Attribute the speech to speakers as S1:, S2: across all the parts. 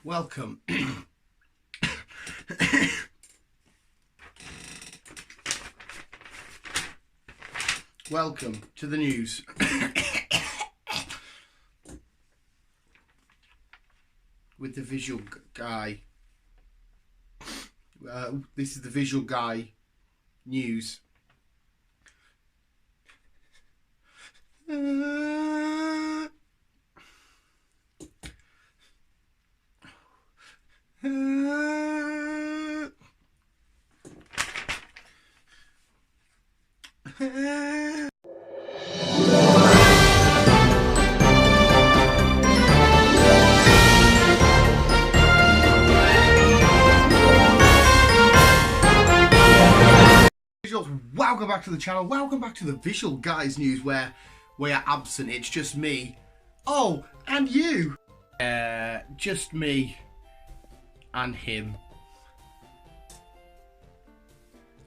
S1: Welcome. Welcome to the news. With the visual guy. This is the visual guy news. Welcome back to the channel. Welcome back to the Visual Guys news, where we are absent. It's just me. Oh, and you. Just me and him.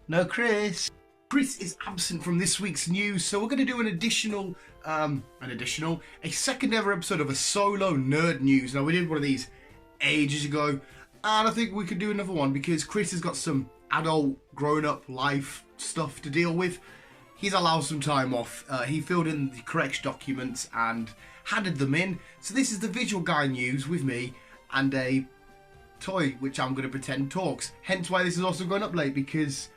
S1: No Chris. Chris is absent from this week's news, so we're going to do a second ever episode of a solo nerd news. Now, we did one of these ages ago, and I think we could do another one because Chris has got some adult, grown-up life stuff to deal with. He's allowed some time off. He filled in the correct documents and handed them in. So this is the Visual Guy news with me and a toy which I'm going to pretend talks. Hence why this is also going up late, because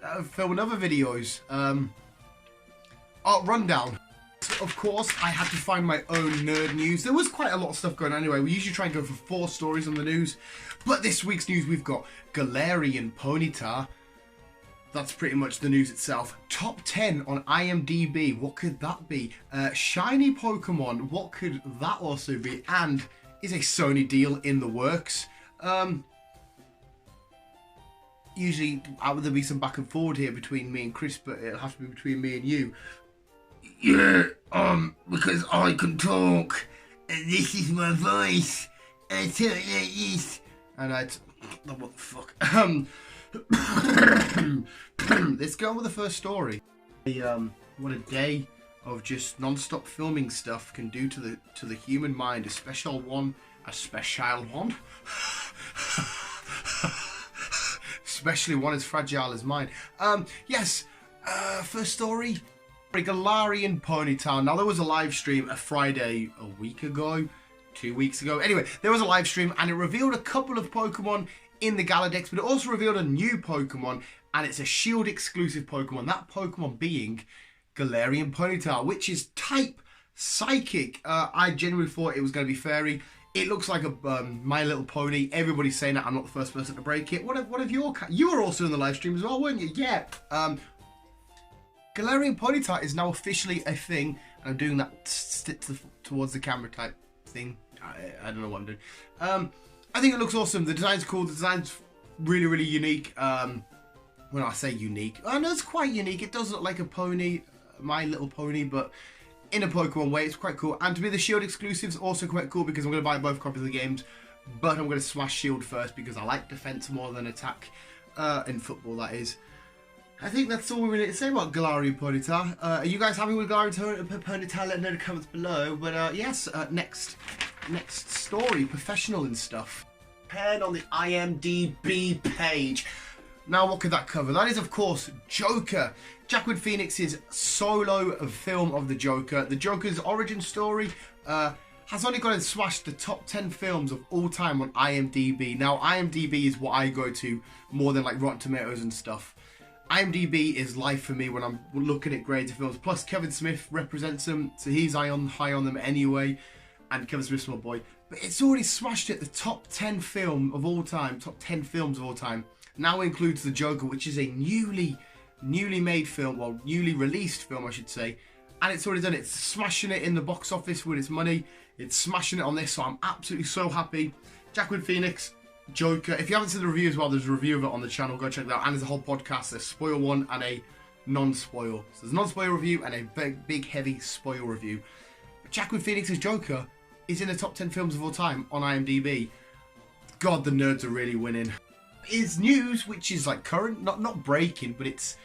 S1: I'm filming other videos. Art rundown. So of course, I had to find my own nerd news. There was quite a lot of stuff going on anyway. We usually try and go for 4 stories on the news. But this week's news, we've got Galarian Ponyta. That's pretty much the news itself. Top 10 on IMDb. What could that be? Shiny Pokemon. What could that also be? And is a Sony deal in the works? Usually, there'll be some back and forward here between me and Chris, but it'll have to be between me and you. Yeah, because I can talk. And this is my voice. And I tell it like this. And what the fuck? Let's go on with the first story. What a day of just non-stop filming stuff can do to the human mind, especially one as fragile as mine. First story, Galarian Ponyta. Now, there was a live stream a Friday a week ago, 2 weeks ago. Anyway, there was a live stream and it revealed a couple of Pokemon in the Galadex, but it also revealed a new Pokemon, and it's a Shield exclusive Pokemon. That Pokemon being Galarian Ponyta, which is type Psychic. I genuinely thought it was going to be Fairy. It looks like a My Little Pony. Everybody's saying that. I'm not the first person to break it. What of your... You were also in the live stream as well, weren't you? Yeah. Galarian Ponyta is now officially a thing, and I'm doing that towards the camera type thing. I don't know what I'm doing. I think it looks awesome. The design's cool. The design's really, really unique. When I say unique, I know it's quite unique. It does look like a pony, My Little Pony, but in a Pokemon way. It's quite cool. And to be the Shield exclusive is also quite cool, because I'm going to buy both copies of the games, but I'm going to smash Shield first because I like defense more than attack in football, that is. I think that's all we really need to say about Galarian Ponyta. Are you guys happy with Galarian Ponyta? Let me know in the comments below. But yes, next story, professional and stuff. 10 on the IMDb page. Now, what could that cover? That is, of course, Joker. Joaquin Phoenix's solo film of the Joker. The Joker's origin story has only gone and smashed the top 10 films of all time on IMDb. Now, IMDb is what I go to more than like Rotten Tomatoes and stuff. IMDb is life for me when I'm looking at grades of films. Plus, Kevin Smith represents them, so he's high on them anyway. And Kevin Smith's my boy. But it's already smashed it, the top 10 film of all time, top 10 films of all time. Now includes The Joker, which is a newly made film, well, newly released film, I should say. And it's already done it. It's smashing it in the box office with its money. It's smashing it on this, so I'm absolutely so happy. Joaquin Phoenix, Joker. If you haven't seen the review as well, there's a review of it on the channel. Go check that out. And there's a whole podcast. There's spoil one and a non-spoil. So there's a non-spoil review and a big heavy spoil review. But Joaquin Phoenix's Joker is in the top 10 films of all time on IMDb. God, the nerds are really winning. Is news which is like current, not breaking, but it's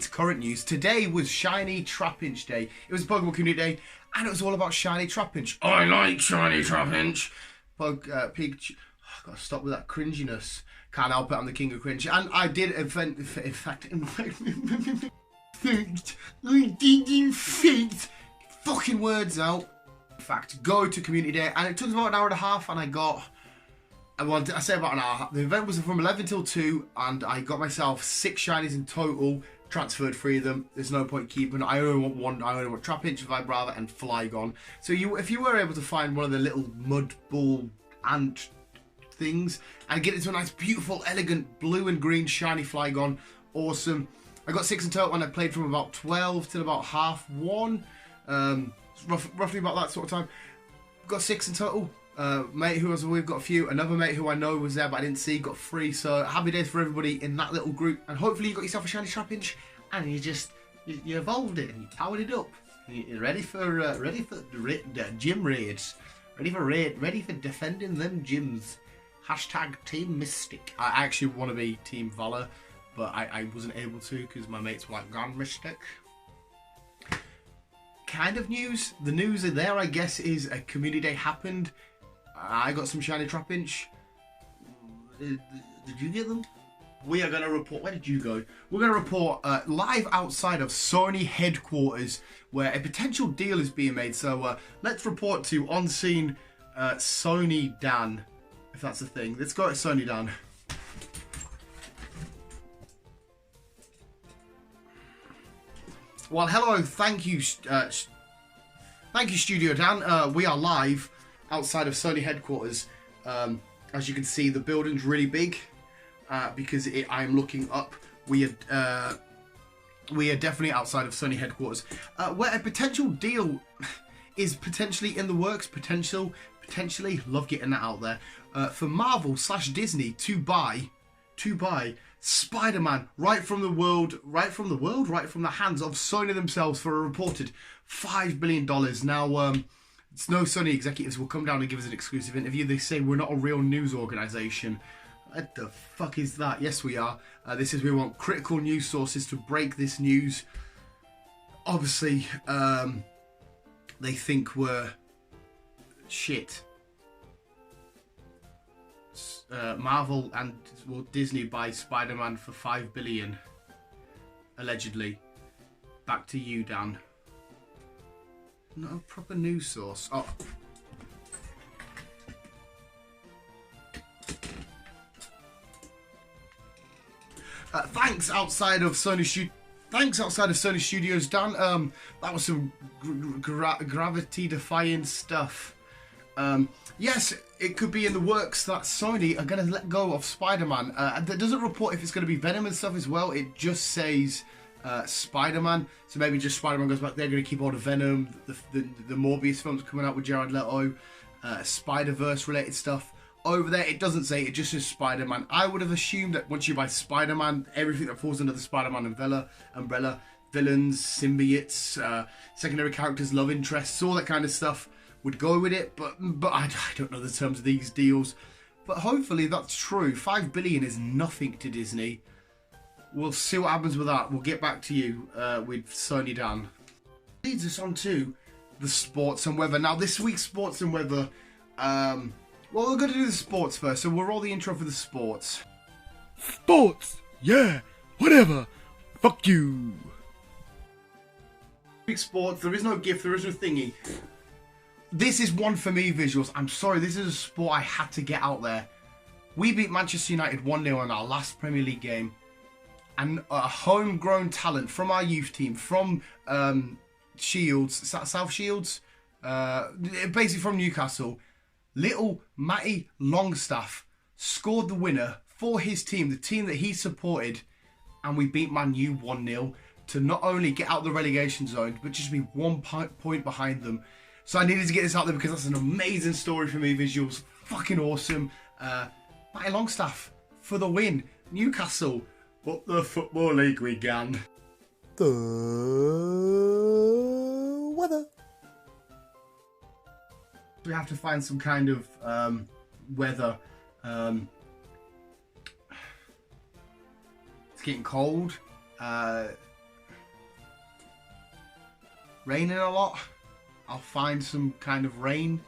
S1: current news. Today was Shiny Trapinch Day. It was Pokemon Community Day, and it was all about Shiny Trapinch. I like Shiny Trapinch. Gotta stop with that cringiness. Can't help it, I'm the king of cringe. And I did in fact, fucking words out. In fact, go to community day, and it took about an hour and a half, and I say about an hour. The event was from 11 till 2, and I got myself 6 shinies in total. Transferred 3 of them. There's no point keeping. I only want one. I only want Trapinch, Vibrava, and Flygon. So if you were able to find one of the little mud ball ant things and get into a nice, beautiful, elegant blue and green shiny Flygon, awesome. I got 6 in total, and I played from about 12 till about 1:30. Roughly about that sort of time. Got 6 in total. Mate who was we've got a few. Another mate who I know was there but I didn't see got 3. So happy days for everybody in that little group. And hopefully you got yourself a shiny Trapinch and you evolved it and you powered it up. You're ready for gym raids. Ready for defending them gyms. Hashtag Team Mystic. I actually want to be Team Valor, but I wasn't able to because my mates were like, gone Mystic. Kind of news. The news there, I guess, is a community day happened. I got some shiny Trapinch. Did you get them? We are going to report. Where did you go? We're going to report live outside of Sony headquarters where a potential deal is being made. So let's report to on scene Sony Dan, if that's a thing. Let's go to Sony Dan. Well, hello, thank you, Studio Dan. We are live outside of Sony headquarters. As you can see, the building's really big because I am looking up. We are definitely outside of Sony headquarters, where a potential deal is potentially in the works. Potentially, love getting that out there for Marvel/Disney to buy SpiderMan right from the hands of Sony themselves for a reported $5 billion. Now, no Sony executives will come down and give us an exclusive interview. They say we're not a real news organisation. What the fuck is that? Yes, we are. We want critical news sources to break this news. Obviously, they think we're shit. Marvel and Disney buy Spider-Man for $5 billion, allegedly. Back to you, Dan. Not a proper news source. Oh. Thanks outside of Sony Studios, Dan. That was some gravity-defying stuff. Yes, it could be in the works that Sony are going to let go of Spider-Man. That doesn't report if it's going to be Venom and stuff as well. It just says Spider-Man. So maybe just Spider-Man goes back. They're going to keep all the Venom, the Morbius films coming out with Jared Leto, Spider-Verse related stuff. Over there, it doesn't say, it just says Spider-Man. I would have assumed that once you buy Spider-Man, everything that falls under the Spider-Man umbrella, villains, symbiotes, secondary characters, love interests, all that kind of stuff would go with it, but I don't know the terms of these deals. But hopefully that's true. $5 billion is nothing to Disney. We'll see what happens with that. We'll get back to you with Sony Dan. Leads us on to the sports and weather. Now, this week's sports and weather, well, we're going to do the sports first, so we'll roll the intro for the sports.
S2: Sports! Yeah! Whatever! Fuck you!
S1: Big sports, there is no gift, there is no thingy. This is one for me, visuals. I'm sorry, this is a sport I had to get out there. We beat Manchester United 1-0 in our last Premier League game. And a homegrown talent from our youth team, from Shields, South Shields? Basically from Newcastle. Little Matty Longstaff scored the winner for his team, the team that he supported. And we beat Man U 1-0 to not only get out the relegation zone, but just be 1 point behind them. So I needed to get this out there because that's an amazing story for me, visuals. Fucking awesome. Matty Longstaff for the win. Newcastle, up the Football League we gan.
S2: The weather.
S1: We have to find some kind of weather. It's getting cold. Raining a lot. I'll find some kind of rain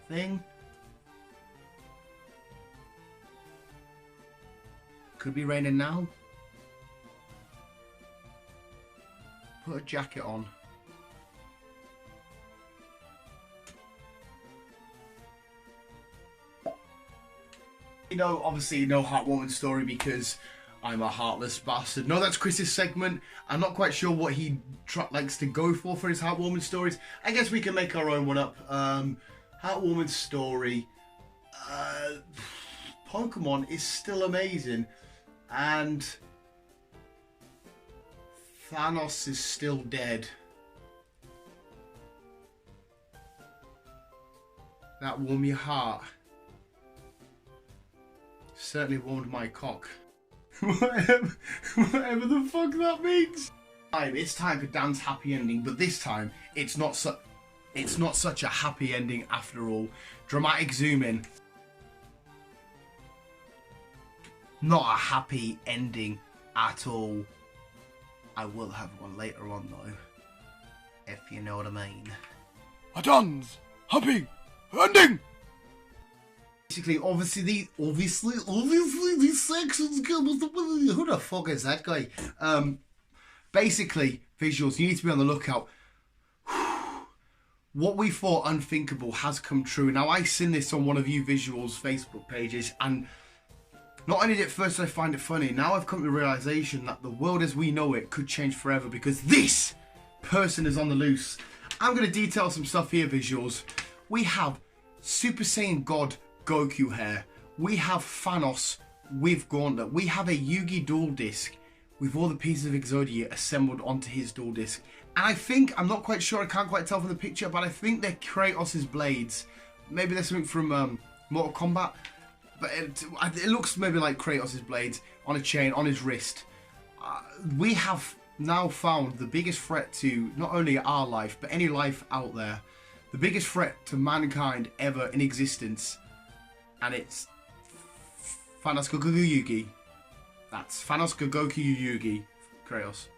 S1: thing. Could be raining now. Put a jacket on. You know, obviously no heartwarming story because I'm a heartless bastard. No, that's Chris's segment. I'm not quite sure what he likes to go for his heartwarming stories. I guess we can make our own one up. Heartwarming story. Pokemon is still amazing. And Thanos is still dead. That warmed your heart. Certainly warmed my cock. whatever the fuck that means. It's time for Dan's happy ending, but this time it's not such a happy ending after all. Dramatic zoom in. Not a happy ending at all. I will have one later on though, if you know what I mean.
S2: A Dan's happy ending.
S1: Basically, obviously these sections go. Who the fuck is that guy? Basically, visuals. You need to be on the lookout. What we thought unthinkable has come true. Now, I seen this on one of you visuals' Facebook pages, and not only did at first I find it funny, now I've come to the realization that the world as we know it could change forever because this person is on the loose. I'm going to detail some stuff here, visuals. We have Super Saiyan God Goku hair. We have Thanos with Gauntlet. We have a Yugi dual disc with all the pieces of Exodia assembled onto his dual disc. And I think, I'm not quite sure, I can't quite tell from the picture, but I think they're Kratos' blades. Maybe there's something from Mortal Kombat. But it looks maybe like Kratos' blades on a chain, on his wrist. We have now found the biggest threat to not only our life, but any life out there. The biggest threat to mankind ever in existence. And it's Thanos Goku Yugi. That's Thanos Goku Yugi. Kratos.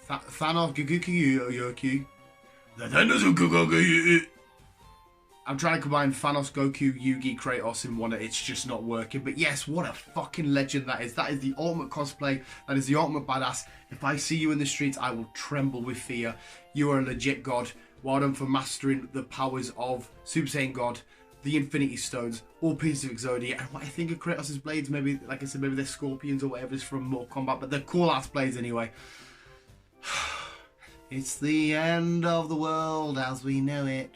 S1: Thanos Goku Yugi. I'm trying to combine Thanos, Goku, Yugi, Kratos in one. It's just not working. But yes, what a fucking legend that is. That is the ultimate cosplay. That is the ultimate badass. If I see you in the streets, I will tremble with fear. You are a legit god. Well done for mastering the powers of Super Saiyan God, the Infinity Stones, all pieces of Exodia, and what I think of Kratos' blades, maybe, like I said, maybe they're scorpions or whatever is from Mortal Kombat, but they're cool-ass blades anyway. It's the end of the world as we know it.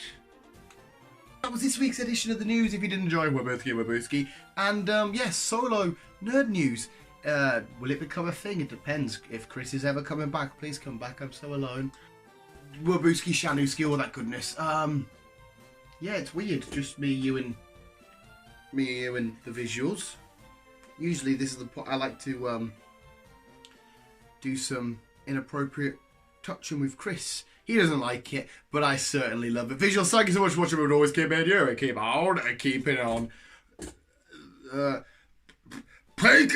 S1: That was this week's edition of the news. If you did enjoy, Wabooski. And yes, solo nerd news. Will it become a thing? It depends. If Chris is ever coming back, please come back. I'm so alone. Wabooski, Shanuski, all that goodness. Yeah, it's weird. Just me, you, and the visuals. Usually, this is the point I like to do some inappropriate touching with Chris. He doesn't like it, but I certainly love it. Visuals, thank you so much for watching. We'll always keep it here. Keep on, keep it on. Take